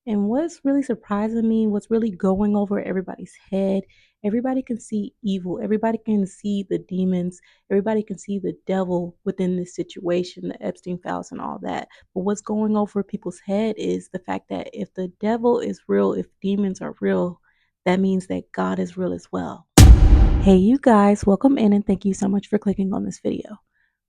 And what's really surprising me, what's really going over everybody's head, everybody can see evil, everybody can see the demons, everybody can see the devil within this situation, the Epstein files and all that. But what's going over people's head is the fact that if the devil is real, if demons are real, that means that God is real as well. Hey, you guys, welcome in and thank you so much for clicking on this video.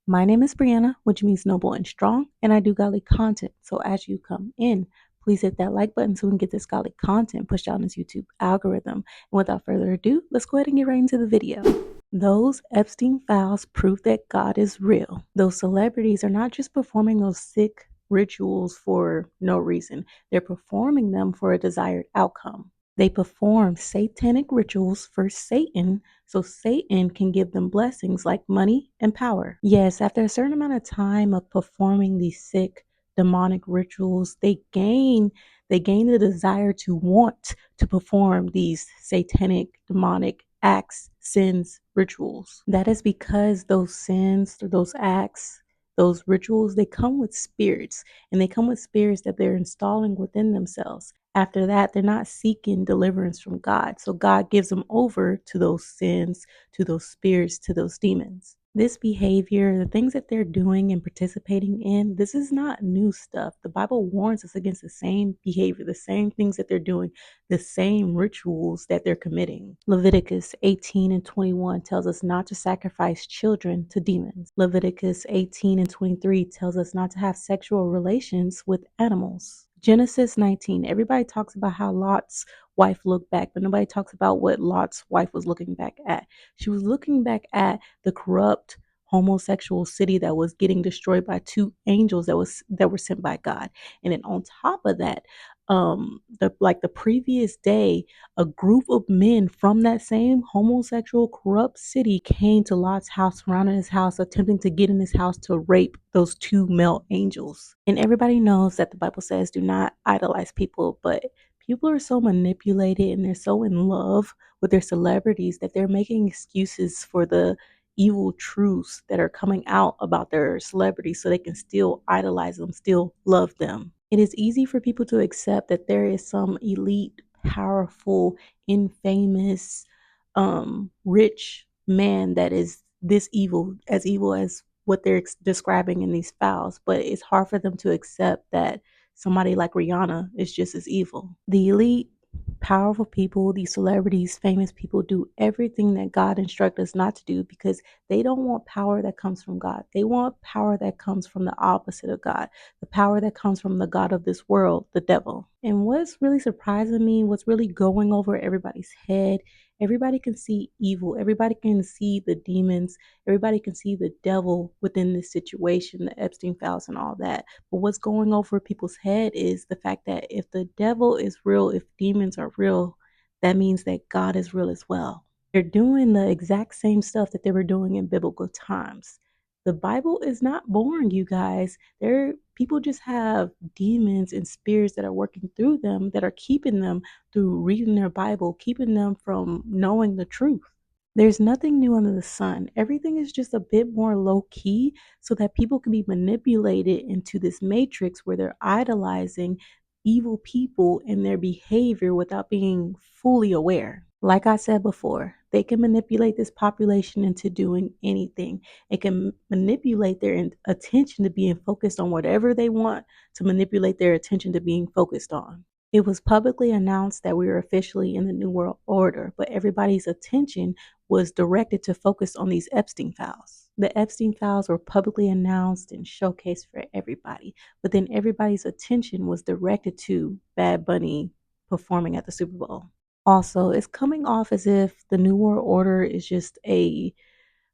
My name is Brianna, which means noble and strong, and I do godly content. So as you come in, please hit that like button so we can get this godly content pushed out in this YouTube algorithm. And without further ado, let's go ahead and get right into the video. Those Epstein files prove that God is real. Those celebrities are not just performing those sick rituals for no reason. They're performing them for a desired outcome. They perform satanic rituals for Satan so Satan can give them blessings like money and power. Yes, after a certain amount of time of performing these sick demonic rituals, they gain the desire to want to perform these satanic demonic acts, sins, rituals. That is because those sins, those acts, those rituals, they come with spirits, and they come with spirits that they're installing within themselves. After that, they're not seeking deliverance from God. So God gives them over to those sins, to those spirits, to those demons. This behavior, the things that they're doing and participating in, this is not new stuff. The Bible warns us against the same behavior, the same things that they're doing, the same rituals that they're committing. Leviticus 18 and 21 tells us not to sacrifice children to demons. Leviticus 18 and 23 tells us not to have sexual relations with animals. Genesis 19, everybody talks about how Lot's wife looked back, but nobody talks about what Lot's wife was looking back at. She was looking back at the corrupt homosexual city that was getting destroyed by two angels that were sent by God. And then on top of that, the previous day, a group of men from that same homosexual corrupt city came to Lot's house, surrounded his house, attempting to get in his house to rape those two male angels. And everybody knows that the Bible says do not idolize people, but people are so manipulated and they're so in love with their celebrities that they're making excuses for the evil truths that are coming out about their celebrities so they can still idolize them, still love them. It is easy for people to accept that there is some elite, powerful, infamous, rich man that is this evil as what they're describing in these files, but it's hard for them to accept that somebody like Rihanna is just as evil. The elite, powerful people, these celebrities, famous people do everything that God instructs us not to do because they don't want power that comes from God. They want power that comes from the opposite of God, the power that comes from the God of this world, the devil. And what's really surprising me, what's really going over everybody's head, everybody can see evil, everybody can see the demons, everybody can see the devil within this situation, the Epstein files and all that. But what's going over people's head is the fact that if the devil is real, if demons are real, that means that God is real as well. They're doing the exact same stuff that they were doing in biblical times. The Bible is not boring, you guys. People just have demons and spirits that are working through them that are keeping them through reading their Bible, keeping them from knowing the truth. There's nothing new under the sun. Everything is just a bit more low key so that people can be manipulated into this matrix where they're idolizing evil people and their behavior without being fully aware. Like I said before, they can manipulate this population into doing anything. It can manipulate their attention to being focused on whatever they want to manipulate their attention to being focused on. It was publicly announced that we were officially in the New World Order, but everybody's attention was directed to focus on these Epstein files. The Epstein files were publicly announced and showcased for everybody, but then everybody's attention was directed to Bad Bunny performing at the Super Bowl. Also, it's coming off as if the New World Order is just a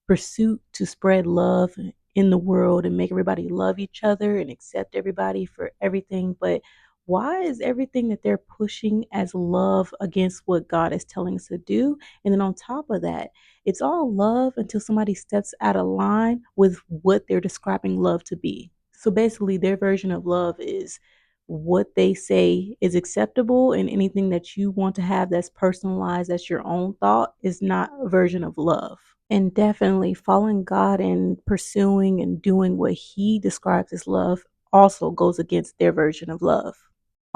pursuit to spread love in the world and make everybody love each other and accept everybody for everything. But why is everything that they're pushing as love against what God is telling us to do? And then on top of that, it's all love until somebody steps out of line with what they're describing love to be. So basically, their version of love is what they say is acceptable, and anything that you want to have that's personalized, that's your own thought, is not a version of love. And definitely following God and pursuing and doing what He describes as love also goes against their version of love.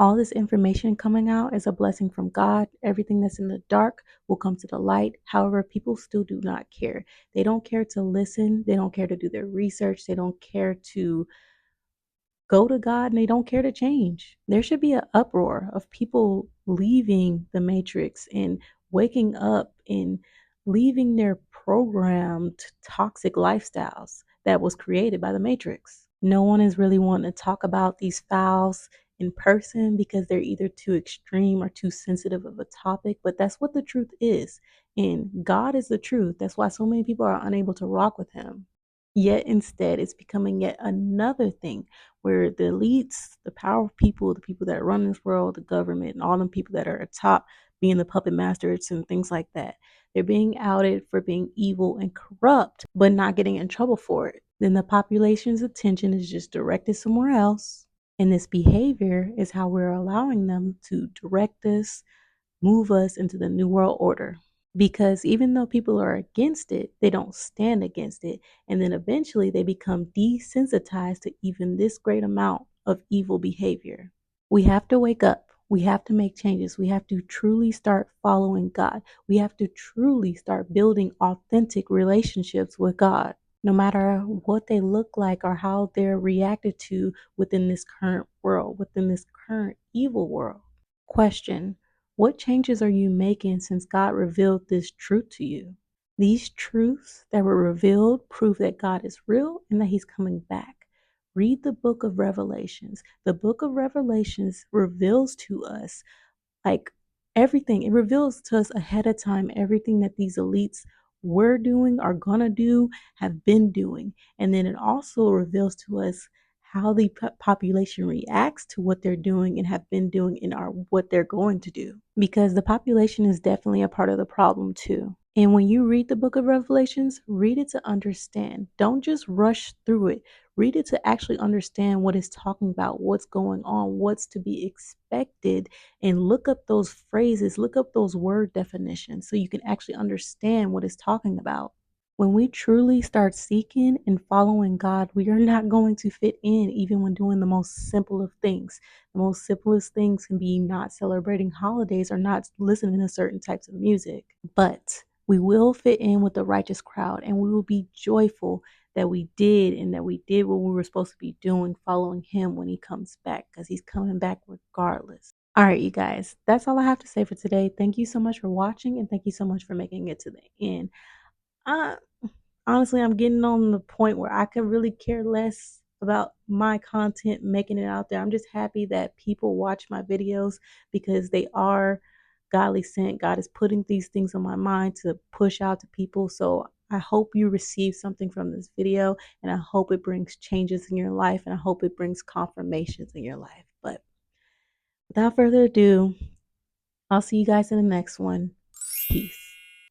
All this information coming out is a blessing from God. Everything that's in the dark will come to the light. However, people still do not care. They don't care to listen. They don't care to do their research. They don't care to go to God, and they don't care to change. There should be an uproar of people leaving the matrix and waking up and leaving their programmed toxic lifestyles that was created by the matrix. No one is really wanting to talk about these fouls in person because they're either too extreme or too sensitive of a topic, but that's what the truth is. And God is the truth. That's why so many people are unable to rock with him. Yet instead, it's becoming yet another thing where the elites, the powerful people, the people that run this world, the government, and all them people that are atop being the puppet masters and things like that, they're being outed for being evil and corrupt, but not getting in trouble for it. Then the population's attention is just directed somewhere else. And this behavior is how we're allowing them to direct us, move us into the New World Order, because even though people are against it, they don't stand against it. And then eventually they become desensitized to even this great amount of evil behavior. We have to wake up. We have to make changes. We have to truly start following God. We have to truly start building authentic relationships with God, no matter what they look like or how they're reacted to within this current world, within this current evil world. Question: what changes are you making since God revealed this truth to you? These truths that were revealed prove that God is real and that He's coming back. Read the book of Revelations. The book of Revelations reveals to us like everything. It reveals to us ahead of time everything that these elites were doing, are gonna do, have been doing. And then it also reveals to us how the population reacts to what they're doing and have been doing and are what they're going to do. Because the population is definitely a part of the problem too. And when you read the book of Revelations, read it to understand. Don't just rush through it. Read it to actually understand what it's talking about, what's going on, what's to be expected, and look up those phrases, look up those word definitions so you can actually understand what it's talking about. When we truly start seeking and following God, we are not going to fit in even when doing the most simple of things. The most simplest things can be not celebrating holidays or not listening to certain types of music. But we will fit in with the righteous crowd, and we will be joyful that we did and that we did what we were supposed to be doing, following him when he comes back, because he's coming back regardless. All right, you guys, that's all I have to say for today. Thank you so much for watching, and thank you so much for making it to the end. Uh, Honestly, I'm getting on the point where I can really care less about my content making it out there. I'm just happy that people watch my videos because they are godly sent. God is putting these things on my mind to push out to people. So I hope you receive something from this video, and I hope it brings changes in your life, and I hope it brings confirmations in your life. But without further ado, I'll see you guys in the next one. Peace.